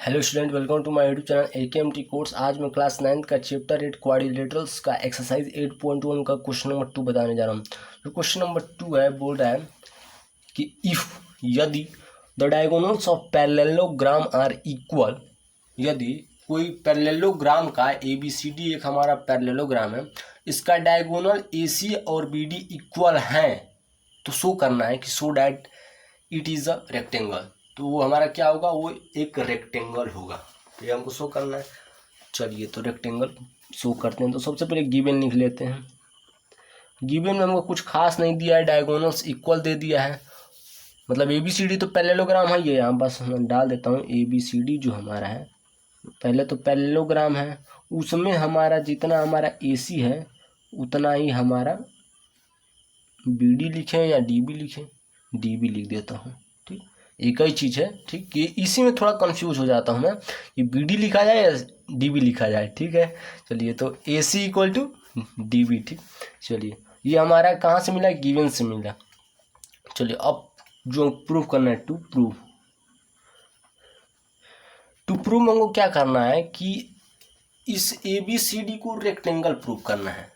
Hello student, welcome to my YouTube channel AKMT course. आज मैं class 9 का chapter 8 quadrilaterals का एक्सरसाइज 8.1 का क्वेश्चन नंबर 2 बताने जा रहा हूँ। जो क्वेश्चन नंबर 2 है, बोल रहा है कि इफ यदि the diagonals of parallelogram are equal, यदि कोई पैरेललोग्राम का ABCD एक हमारा पैरेललोग्राम है, इसका डायगोनल AC और BD इक्वल हैं, तो शो करना है कि show that it is a rectangle. तो वो हमारा क्या होगा, वो एक रेक्टेंगल होगा। तो ये हमको शो करना है। चलिए, तो रेक्टेंगल शो करते हैं। तो सबसे पहले गिवन लिख लेते हैं। गिवन में हमको कुछ खास नहीं दिया है, डायगोनल्स इक्वल दे दिया है। मतलब ABCD तो पैरेललोग्राम है, ये यहाँ पास मैं डाल देता हूँ। ABCD जो हमारा है, पहले तो पैरेललोग्राम है, उसमें हमारा जितना हमारा AC है उतना ही हमारा BD लिखें या DB लिखें। DB लिख देता हूँ, ठीक, एक ही चीज़ है। ठीक, ये इसी में थोड़ा कंफ्यूज हो जाता हूँ मैं, ये BD लिखा जाए या DB लिखा जाए। ठीक है, चलिए, तो AC इक्वल टू DB। ठीक, चलिए, ये हमारा कहाँ से मिला, गिवन से मिला। चलिए, अब जो प्रूफ करना है, टू प्रूव हमको क्या करना है कि इस ABCD को रेक्टेंगल प्रूव करना है।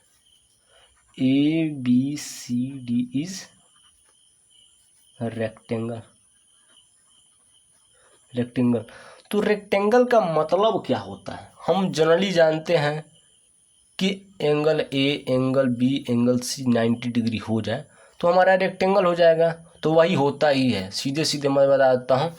ABCD is rectangle. तो रेक्टेंगल का मतलब क्या होता है, हम जनरली जानते हैं कि angle A, angle B, angle C 90 degree हो जाए तो हमारा रेक्टेंगल हो जाएगा। तो वही होता ही है, सीधे सीधे मैं बता देता हूँ।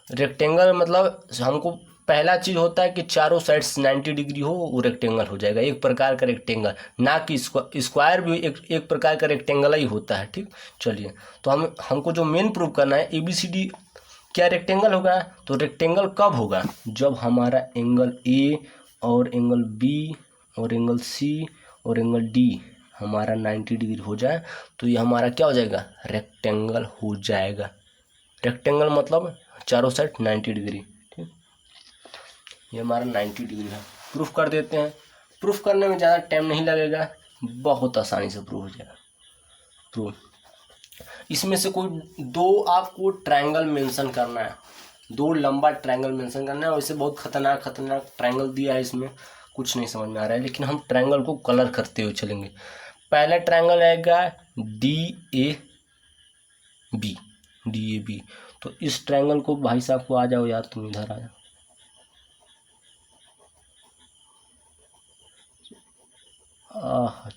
रेक्टेंगल मतलब हमको पहला चीज़ होता है कि चारों साइड्स 90 डिग्री हो, वो रेक्टेंगल हो जाएगा, एक प्रकार का रेक्टेंगल। ना कि स्क्वायर भी एक प्रकार का रेक्टेंगल ही होता है। ठीक, चलिए, तो हमको जो मेन प्रूव करना है, ABCD क्या रेक्टेंगल होगा। तो रेक्टेंगल कब होगा, जब हमारा एंगल A और एंगल B और एंगल C और एंगल D हमारा 90 डिग्री हो जाए, तो ये हमारा क्या हो जाएगा, रेक्टेंगल हो जाएगा। रेक्टेंगल मतलब चारों साइड 90 डिग्री। ठीक, ये हमारा 90 डिग्री है। प्रूफ कर देते हैं। प्रूफ करने में ज़्यादा टाइम नहीं लगेगा, बहुत आसानी से प्रूफ हो जाएगा। प्रूफ, इसमें से कोई दो आपको ट्रायंगल मेंशन करना है, दो लंबा ट्रायंगल मेंशन करना है। वैसे बहुत खतरनाक ट्रायंगल दिया है, इसमें कुछ नहीं समझ में आ रहा है, लेकिन हम ट्रायंगल को कलर करते हुए चलेंगे। पहला ट्रायंगल आएगा DAB। तो इस ट्रायंगल को, भाई साहब को आ जाओ यार, तुम इधर आ जाओ।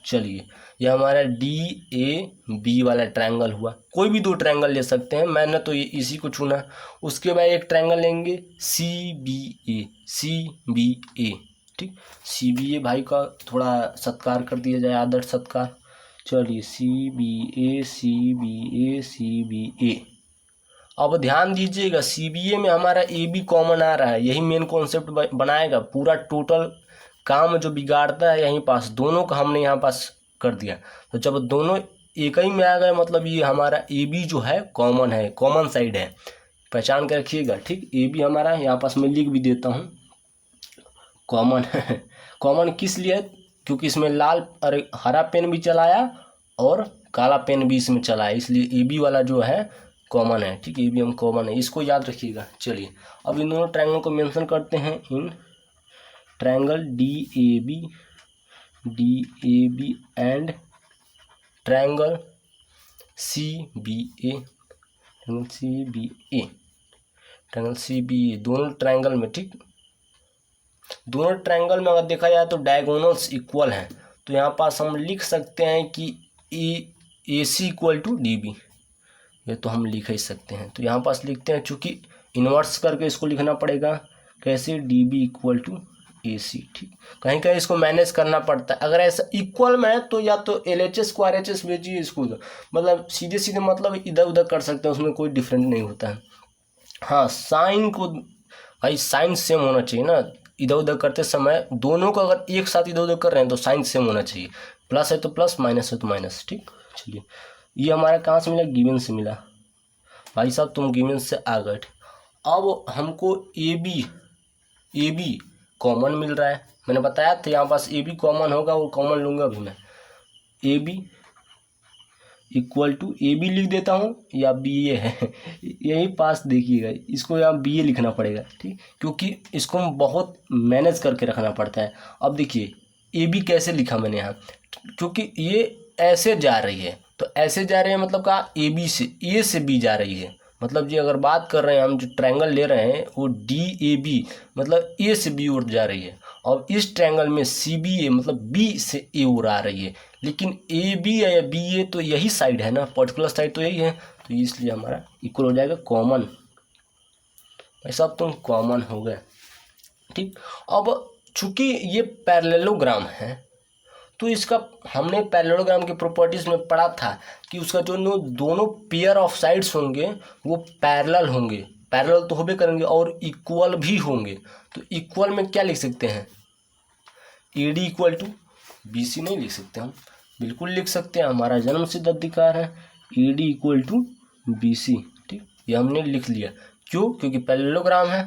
चलिए, ये हमारा DAB वाला ट्रायंगल हुआ। कोई भी दो ट्रायंगल ले सकते हैं, मैंने तो ये इसी को चुना। उसके बाद एक ट्रायंगल लेंगे CBA। ठीक, CBA भाई का थोड़ा सत्कार कर दिया जाए, आदर सत्कार। चलिए, CBA। अब ध्यान दीजिएगा, CBA में हमारा AB कॉमन आ रहा है, यही मेन कॉन्सेप्ट बनाएगा। पूरा टोटल काम जो बिगाड़ता है यहीं पास, दोनों का हमने यहाँ पास कर दिया। तो जब दोनों एक ही में आ गए, मतलब ये हमारा AB जो है कॉमन है, कॉमन साइड है, पहचान के रखिएगा। ठीक, AB हमारा यहाँ पास मैं लिख भी देता हूँ, कॉमन है। कॉमन किस लिए, क्योंकि इसमें लाल अरे हरा पेन भी चलाया और काला पेन भी इसमें चलाया, इसलिए AB वाला जो है कॉमन है। ठीक, AB हम कॉमन है, इसको याद रखिएगा। चलिए, अब इन दोनों ट्रायंगल को मेंशन करते हैं। In triangle DAB and triangle CBA, दोनों ट्रायंगल में, ठीक, दोनों ट्रायंगल में अगर देखा जाए तो डायगोनल्स इक्वल हैं। तो यहाँ पास हम लिख सकते हैं कि AC इक्वल टू DB, ये तो हम लिख ही सकते हैं। तो यहाँ पास लिखते हैं, चूँकि इन्वर्स करके इसको लिखना पड़ेगा, कैसे, DB इक्वल टू AC। ठीक, कहीं कहीं इसको मैनेज करना पड़ता है। अगर ऐसा इक्वल में है तो या तो LHS को RHS भेजिए, इसको मतलब सीधे सीधे मतलब इधर उधर कर सकते हैं, उसमें कोई डिफरेंट नहीं होता है। हाँ, साइन को भाई साइन सेम होना चाहिए ना, इधर उधर करते समय दोनों को अगर एक साथ इधर उधर कर रहे हैं तो साइन सेम होना चाहिए। प्लस है तो प्लस, माइनस है तो माइनस। ठीक, चलिए, ये हमारा कहाँ से मिला, गिवन से मिला। भाई साहब तुम गिवन से आ गए। अब हमको AB कॉमन मिल रहा है, मैंने बताया था यहाँ पास AB कॉमन होगा, वो कॉमन लूँगा अभी मैं। AB equal to A B लिख देता हूँ या बी ए है यही पास देखिएगा, इसको यहाँ बी ए लिखना पड़ेगा, ठीक, क्योंकि इसको हम बहुत मैनेज करके रखना पड़ता है। अब देखिए ए बी कैसे लिखा मैंने यहाँ, क्योंकि ये ऐसे जा रही है, तो ऐसे जा रही है मतलब कहा ए बी से, ए से बी जा रही है, मतलब जी अगर बात कर रहे हैं हम जो ट्रायंगल ले रहे हैं वो डी ए बी मतलब ए से बी ओर जा रही है, और इस ट्रायंगल में सी बी ए मतलब बी से ए ओर आ रही है, लेकिन ए बी है या बी ए तो यही साइड है ना, पर्टिकुलर साइड तो यही है, तो इसलिए हमारा इक्वल हो जाएगा कॉमन। ऐसा अब तुम कॉमन हो गए, ठीक। अब चूंकि ये पैरेललोग्राम है तो इसका हमने पैरेललोग्राम की प्रॉपर्टीज में पढ़ा था कि उसका जो दोनों पेयर ऑफ साइड्स होंगे वो पैरेलल होंगे, पैरेलल तो होबे करेंगे और इक्वल भी होंगे। तो इक्वल में क्या लिख सकते हैं, A D equal to B C नहीं लिख सकते हम, बिल्कुल लिख सकते हैं, हमारा जन्म सिद्ध अधिकार है A D equal to B C, ठीक, ये हमने लिख लिया। क्यों, क्योंकि पैरेललोग्राम है,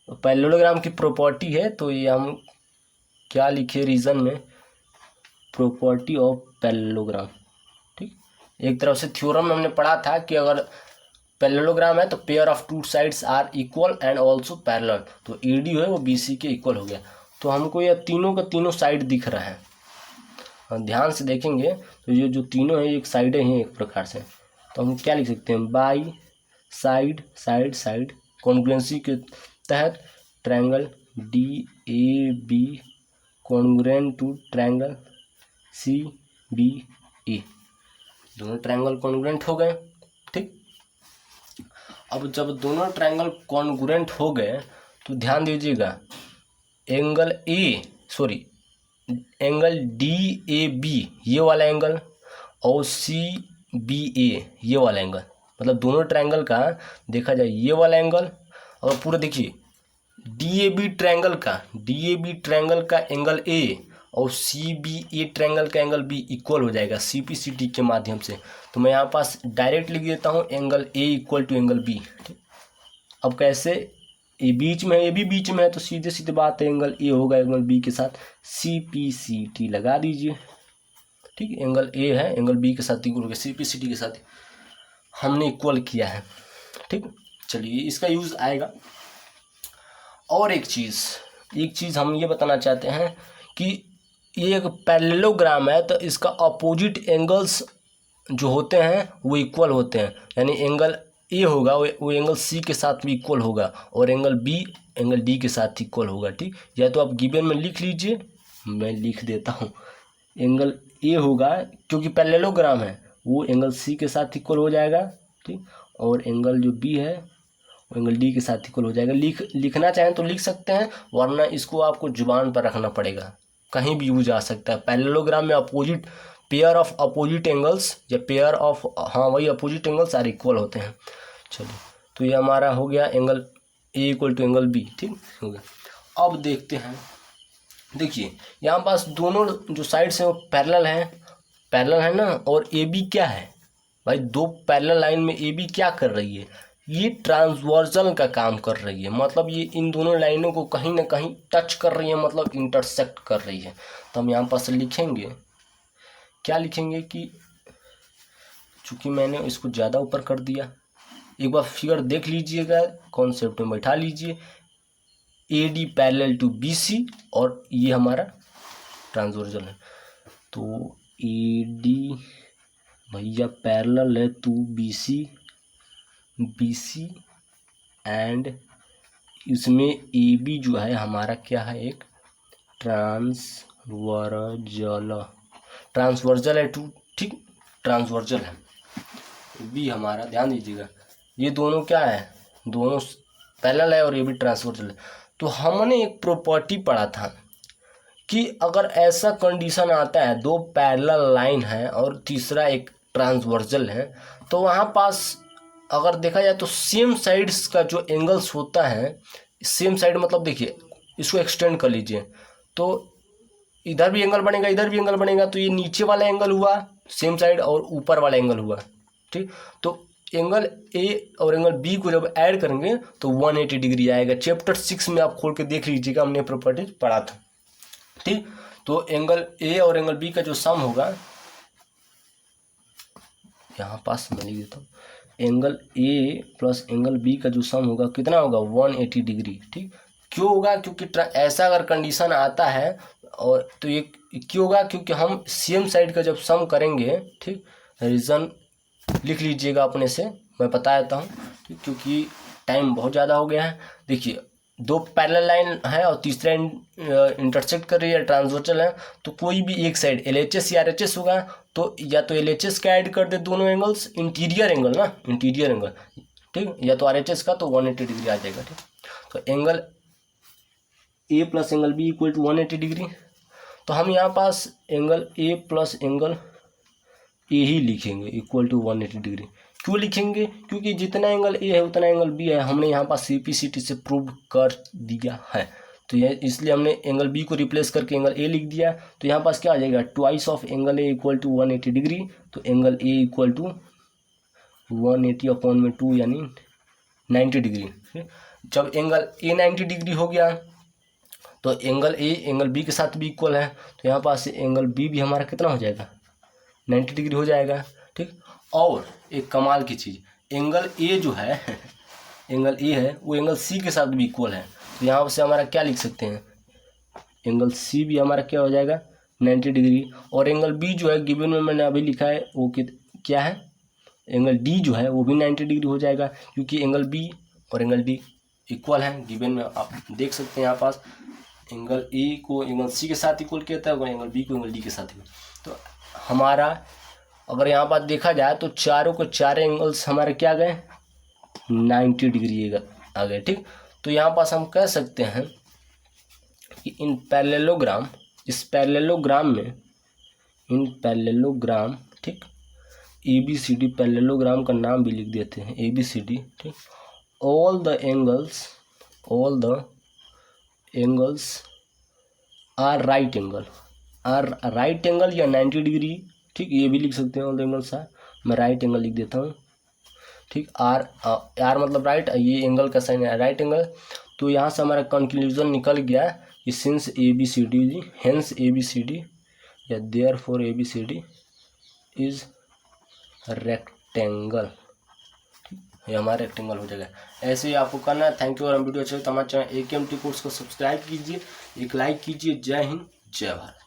पैरेललोग्राम की प्रॉपर्टी है, तो ये हम क्या लिखे रीजन में, प्रॉपर्टी ऑफ पैरेललोग्राम, ठीक। एक तरफ से थ्योरम में हमने पढ़ा था कि अगर पैरेललोग्राम है तो pair of two sides are equal and also parallel, तो ए डी है वो बी सी के इक्वल हो गया। तो हमको यह तीनों का तीनों साइड दिख रहा है, और ध्यान से देखेंगे तो ये जो तीनों हैं एक साइडें हैं एक प्रकार से, तो हम क्या लिख सकते हैं, by side side side congruency के तहत triangle D A B congruent to triangle C B A, दोनों ट्रायंगल कॉन्ग्रुएंट हो गए, ठीक। अब जब दोनों ट्रायंगल कॉन्ग्रुएंट हो गए तो ध्यान दीजिएगा, एंगल डी ए बी ये वाला एंगल और सी बी ए ये वाला एंगल, मतलब दोनों ट्रायंगल का देखा जाए ये वाला एंगल, और पूरा देखिए डी ए बी ट्रायंगल का एंगल ए और सी बी ए ट्रायंगल का एंगल बी इक्वल हो जाएगा सी पी सी टी के माध्यम से। तो मैं यहाँ पास डायरेक्ट लिख देता हूँ angle A equal to angle B, ठीक। अब कैसे, ये बीच में है, ये भी बीच में है, तो सीधे सीधे बात है, एंगल ए होगा एंगल बी के साथ सी पी सी टी लगा दीजिए, ठीक। एंगल ए है एंगल बी के साथ इक्वल हो गया, सी पी सी टी के साथ हमने इक्वल किया है, ठीक। चलिए इसका यूज आएगा। और एक चीज़ हम ये बताना चाहते हैं कि ये एक पैरेललोग्राम है, तो इसका अपोजिट एंगल्स जो होते हैं वो इक्वल होते हैं, यानी एंगल ए होगा वो एंगल सी के साथ भी इक्वल होगा, और एंगल बी एंगल डी के साथ इक्वल होगा, ठीक। या तो आप गिवन में लिख लीजिए, मैं लिख देता हूँ, एंगल ए होगा क्योंकि पैरेललोग्राम है वो एंगल सी के साथ इक्वल हो जाएगा, ठीक, और एंगल जो बी है वो एंगल डी के साथ इक्वल हो जाएगा। लिखना चाहें तो लिख सकते हैं, वरना इसको आपको जुबान पर रखना पड़ेगा, कहीं भी यूज आ सकता है। पैरेललोग्राम में opposite pair of opposite angles या पेयर ऑफ वही अपोजिट एंगल्स आर इक्वल होते हैं। चलिए तो ये हमारा हो गया angle A equal to angle B, ठीक हो गया। अब देखते हैं, देखिए यहाँ पास दोनों जो साइड्स हैं वो पैरेलल है ना, और ए बी क्या है भाई, दो पैरेलल लाइन में ए बी क्या कर रही है, ये ट्रांसवर्सल का काम कर रही है, मतलब ये इन दोनों लाइनों को कहीं ना कहीं टच कर रही है, मतलब इंटरसेक्ट कर रही है। तो हम यहाँ पास लिखेंगे, क्या लिखेंगे कि चूँकि मैंने इसको ज़्यादा ऊपर कर दिया, एक बार फिगर देख लीजिएगा, कॉन्सेप्ट में बैठा लीजिए, A D parallel to B C, और ये हमारा ट्रांसवर्सल है, तो ए डी भैया पैरेलल है टू बी सी एंड इसमें ए बी जो है हमारा क्या है, एक ट्रांसवर्जल है टू, ठीक, ट्रांसवर्जल है। बी हमारा ध्यान दीजिएगा, ये दोनों क्या है, दोनों पैरेलल है और ये भी ट्रांसवर्जल है। तो हमने एक प्रॉपर्टी पढ़ा था कि अगर ऐसा कंडीशन आता है, दो पैरेलल लाइन है और तीसरा एक ट्रांसवर्जल है, तो वहाँ पास अगर देखा जाए तो सेम साइड्स का जो एंगल्स होता है, सेम साइड मतलब देखिए इसको एक्सटेंड कर लीजिए, तो इधर भी एंगल बनेगा इधर भी एंगल बनेगा, तो ये नीचे वाला एंगल हुआ सेम साइड और ऊपर वाला एंगल हुआ, ठीक। तो एंगल ए और एंगल बी को जब ऐड करेंगे तो 180 डिग्री आएगा। चैप्टर 6 में आप खोल के देख लीजिएगा, हमने प्रॉपर्टीज पढ़ा था, ठीक। तो एंगल ए और एंगल बी का जो सम होगा यहाँ पास मैं लिख देता हूँ, angle A plus angle B का जो सम होगा कितना होगा 180 डिग्री। ठीक, क्यों होगा? क्योंकि ऐसा अगर कंडीशन आता है और तो ये क्यों होगा? क्योंकि हम सेम साइड का जब सम करेंगे, ठीक, रीज़न लिख लीजिएगा अपने से, मैं बता देता हूँ, ठीक, क्योंकि टाइम बहुत ज़्यादा हो गया है। देखिए, दो पैरेलल लाइन है और तीसरा इंटरसेक्ट कर रही है, ट्रांसवर्सल है, तो कोई भी एक साइड LHS या RHS होगा, तो या तो LHS का ऐड कर दे दोनों एंगल्स, इंटीरियर एंगल ना, इंटीरियर एंगल, ठीक, या तो RHS का, तो 180 डिग्री आ जाएगा। ठीक, तो angle A plus angle B equal to 180 degree. तो हम यहाँ पास angle A plus angle A ही लिखेंगे इक्वल टू 180 डिग्री। क्यों लिखेंगे? क्योंकि जितना एंगल ए है उतना एंगल बी है, हमने यहाँ पास CPCT से प्रूव कर दिया है, तो यह इसलिए हमने एंगल बी को रिप्लेस करके एंगल ए लिख दिया। तो यहाँ पास क्या आ जाएगा, twice of angle A equal to 180 degree, तो angle A equal to 180 upon में 2 यानी 90 डिग्री। जब एंगल ए 90 डिग्री हो गया तो एंगल ए एंगल बी के साथ भी इक्वल है, तो यहाँ पास एंगल बी भी हमारा कितना हो जाएगा, 90 डिग्री हो जाएगा। ठीक, और एक कमाल की चीज़, एंगल ए जो है एंगल ए है वो एंगल सी के साथ भी इक्वल है, तो यहाँ से हमारा क्या लिख सकते हैं, एंगल सी भी हमारा क्या हो जाएगा 90 डिग्री। और एंगल बी जो है गिवन में मैंने अभी लिखा है वो क्या है, एंगल डी जो है वो भी 90 डिग्री हो जाएगा, क्योंकि एंगल बी और एंगल डी इक्वल है। गिवन में आप देख सकते हैं यहाँ पास एंगल ए को एंगल सी के साथ इक्वल किया था और एंगल बी को एंगल डी के साथ इक्वल। तो हमारा अगर यहाँ पर देखा जाए तो चारों को चार एंगल्स हमारे क्या गए 90 डिग्री आ गए। ठीक, तो यहाँ पास हम कह सकते हैं कि इन पैरेललोग्राम, इस पैरेललोग्राम में, इन पैरेललोग्राम, ठीक, ABCD पैरेललोग्राम का नाम भी लिख देते हैं ABCD। ठीक, all the angles are right angle या 90 डिग्री। ठीक, ये भी लिख सकते हैं ऑल द एंगल्स आर, मैं राइट एंगल लिख देता हूँ। ठीक, आर मतलब राइट, ये एंगल का साइन है राइट एंगल। तो यहाँ से हमारा कंक्लूजन निकल गया कि सिंस ABCD हेंस ABCD या देयरफॉर ABCD इज रेक्टेंगल। ये हमारा रेक्टेंगल हो जाएगा। ऐसे ही आपको करना है। Thank you. और हम वीडियो अच्छे तो हमारे चैनल AKMT कोर्स को सब्सक्राइब कीजिए, एक लाइक कीजिए। जय हिंद, जय भारत।